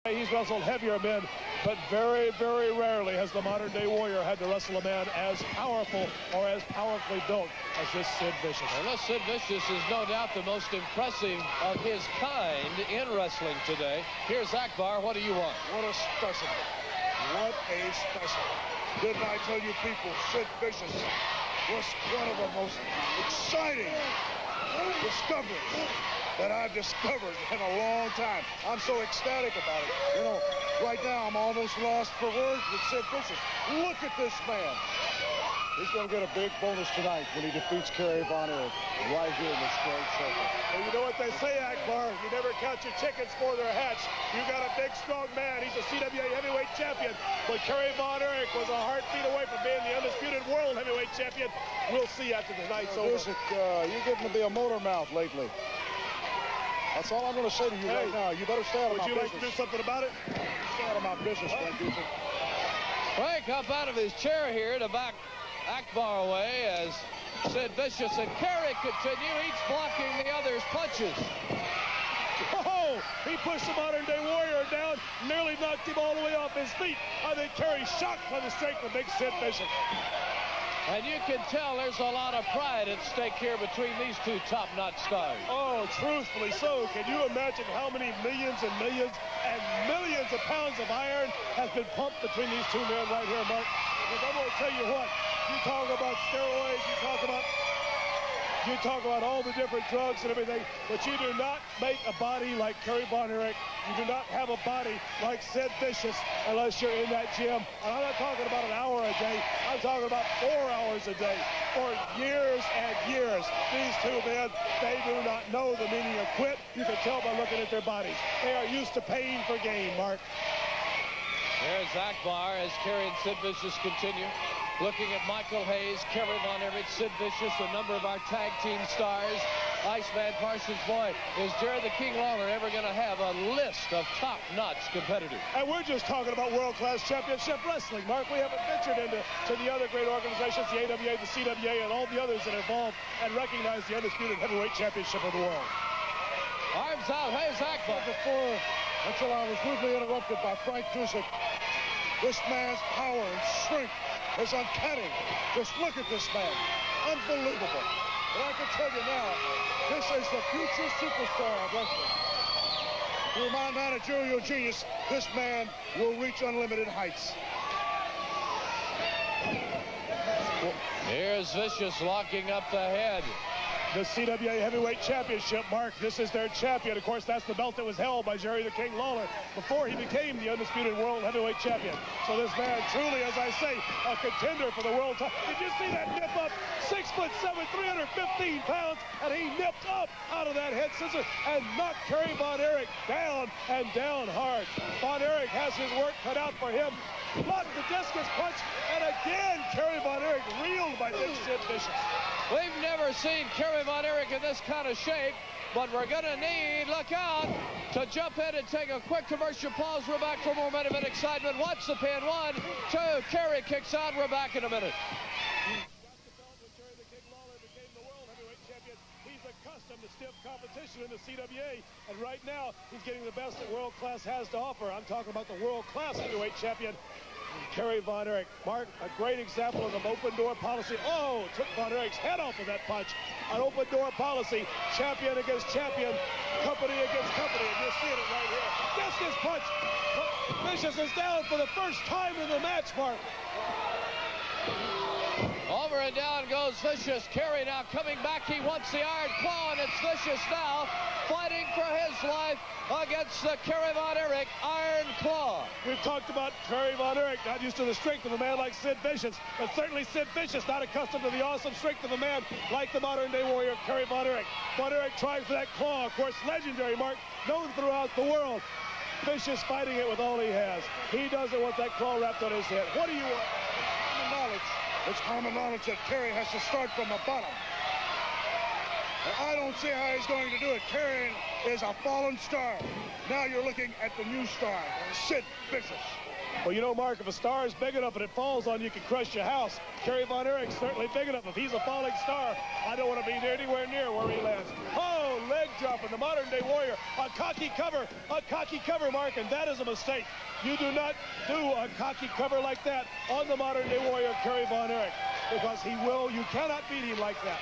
He's wrestled heavier men, but very, very rarely has the modern-day warrior had to wrestle a man as powerful or as powerfully built as this Sid Vicious. Well, this Sid Vicious is no doubt the most impressive of his kind in wrestling today. Here's Akbar. What do you want? What a specimen. What a specimen. Didn't I tell you people, Sid Vicious was one of the most exciting discoveries that I've discovered in a long time. I'm so ecstatic about it. You know, right now I'm almost lost for words with Sid Vicious. Look at this man. He's going to get a big bonus tonight when he defeats Kerry Von Erich right here in this great circle. Well, you know what they say, Akbar? You never count your chickens before they're hatched. You got a big, strong man. He's a CWA heavyweight champion. But Kerry Von Erich was a heartbeat away from being the undisputed world heavyweight champion. We'll see after tonight's over. You're getting to be a motor mouth lately. That's all I'm going to say to you right now. You better stay out of my business. Would you like to do something about it? Stay out of my business, Frank. Frank up out of his chair here to back Akbar away as Sid Vicious and Kerry continue, each blocking the other's punches. Oh, he pushed the modern-day warrior down, nearly knocked him all the way off his feet. I think Kerry's shocked by the strength of big Sid Vicious. And you can tell there's a lot of pride at stake here between these two top-notch stars. Oh, truthfully so. Can you imagine how many millions and millions and millions of pounds of iron has been pumped between these two men right here, Mark? Because I'm going to tell you what, you talk about steroids, you talk about all the different drugs and everything, but you do not make a body like Kerry Von Erich. You do not have a body like Sid Vicious unless you're in that gym. And I'm not talking about an hour a day. I'm talking about 4 hours a day. For years and years, these two men, they do not know the meaning of quit. You can tell by looking at their bodies. They are used to paying for gain, Mark. There's Akbar as Kerry and Sid Vicious continue. Looking at Michael Hayes, Kerry Von Erich, Sid Vicious, a number of our tag team stars. Iceman Parsons, boy, is Jerry the King Lawler ever going to have a list of top-notch competitors? And we're just talking about world-class championship wrestling, Mark. We haven't ventured into the other great organizations, the AWA, the CWA, and all the others that are involved and recognize the undisputed heavyweight championship of the world. Arms out, Hayes Akbar. Until I was rudely interrupted by Frank Dusek. This man's power and strength is uncanny. Just look at this man. Unbelievable. But I can tell you now, this is the future superstar of wrestling. Through my managerial genius, this man will reach unlimited heights. Here's Vicious locking up the head. The CWA Heavyweight Championship, Mark. This is their champion. Of course, that's the belt that was held by Jerry the King Lawler before he became the undisputed world heavyweight champion. So this man truly, as I say, a contender for the world title. Did you see that nip up? 6'7", 315 pounds, and he nipped up out of that head scissor and knocked Kerry Von Erich down and down hard. Von Erich has his work cut out for him. Blocked the discus punch, and again, Kerry Von Erich reeled by big Sid Vicious. We've never seen Kerry Von Erich in this kind of shape, but we're going to need, look out, to jump in and take a quick commercial pause. We're back for more momentum and excitement. Watch the pin. 1, 2, Kerry kicks out. We're back in a minute. To stiff competition in the CWA, and right now he's getting the best that world class has to offer. I'm talking about the world class heavyweight champion, Kerry Von Erich. Mark, a great example of an open door policy. Oh, took Von Erich's head off of that punch. An open door policy, champion against champion, company against company, and you're seeing it right here. Discus punch. Vicious is down for the first time in the match, Mark. Over and down goes Vicious. Kerry now coming back. He wants the iron claw, and it's Vicious now fighting for his life against the Kerry Von Erich iron claw. We've talked about Kerry Von Erich, not used to the strength of a man like Sid Vicious, but certainly Sid Vicious not accustomed to the awesome strength of a man like the modern-day warrior Kerry Von Erich. Von Erich trying for that claw, of course, legendary, Mark, known throughout the world. Vicious fighting it with all he has. He doesn't want that claw wrapped on his head. What do you want? It's common knowledge that Kerry has to start from the bottom. And I don't see how he's going to do it. Kerry is a fallen star. Now you're looking at the new star, Sid Vicious. Well, you know, Mark, if a star is big enough and it falls on you, can crush your house. Kerry Von Erich's certainly big enough. If he's a falling star, I don't want to be anywhere near where he lands. Oh, leg drop, and the modern-day warrior, a cocky cover, Mark, and that is a mistake. You do not do a cocky cover like that on the modern-day warrior, Kerry Von Erich, because you cannot beat him like that.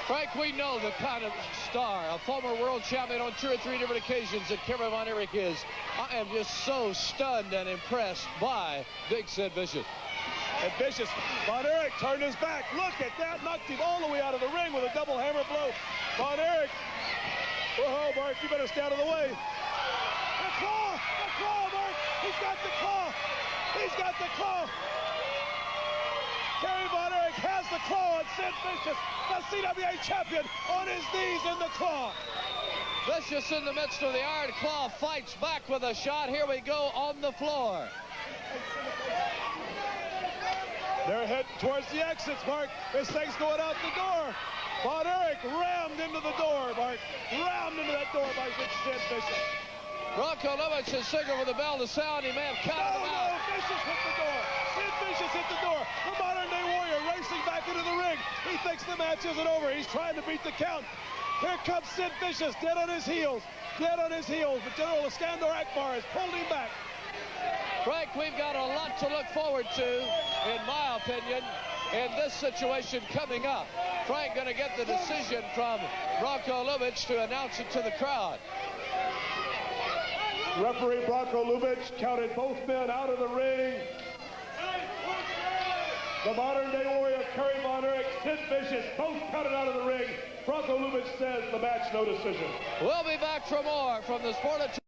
Frank, we know the kind of star, a former world champion on 2 or 3 different occasions that Kerry Von Erich is. I am just so stunned and impressed by Big Sid Vicious. And Vicious, Von Erich turned his back. Look at that, knocked him all the way out of the ring with a double hammer blow. Von Erich, oh, Mark, you better stay out of the way. The claw, Mark, he's got the claw. Kerry Von Erich has the claw on Sid Vicious, the CWA champion, on his knees in the claw. Vicious in the midst of the Iron Claw fights back with a shot. Here we go on the floor. They're heading towards the exits, Mark. This thing's going out the door. Von Erich rammed into the door, Mark. Rammed into that door by Sid Vicious. Bronco Lubitsch has signaled with the bell to sound. He may have counted him out. No, Vicious hit the door. Sid Vicious hit the door. The modern-day warrior racing back into the ring. He thinks the match isn't over. He's trying to beat the count. Here comes Sid Vicious, dead on his heels. But General Iskandar Akbar has pulled him back. Frank, we've got a lot to look forward to, in my opinion, in this situation coming up. Frank going to get the decision from Bronco Lubitsch to announce it to the crowd. Referee Bronco Lubitsch counted both men out of the ring. The modern-day warrior, Kerry Von Erich, Sid Vicious, both counted out of the ring. Bronco Lubitsch says the match, no decision. We'll be back for more from the Sport of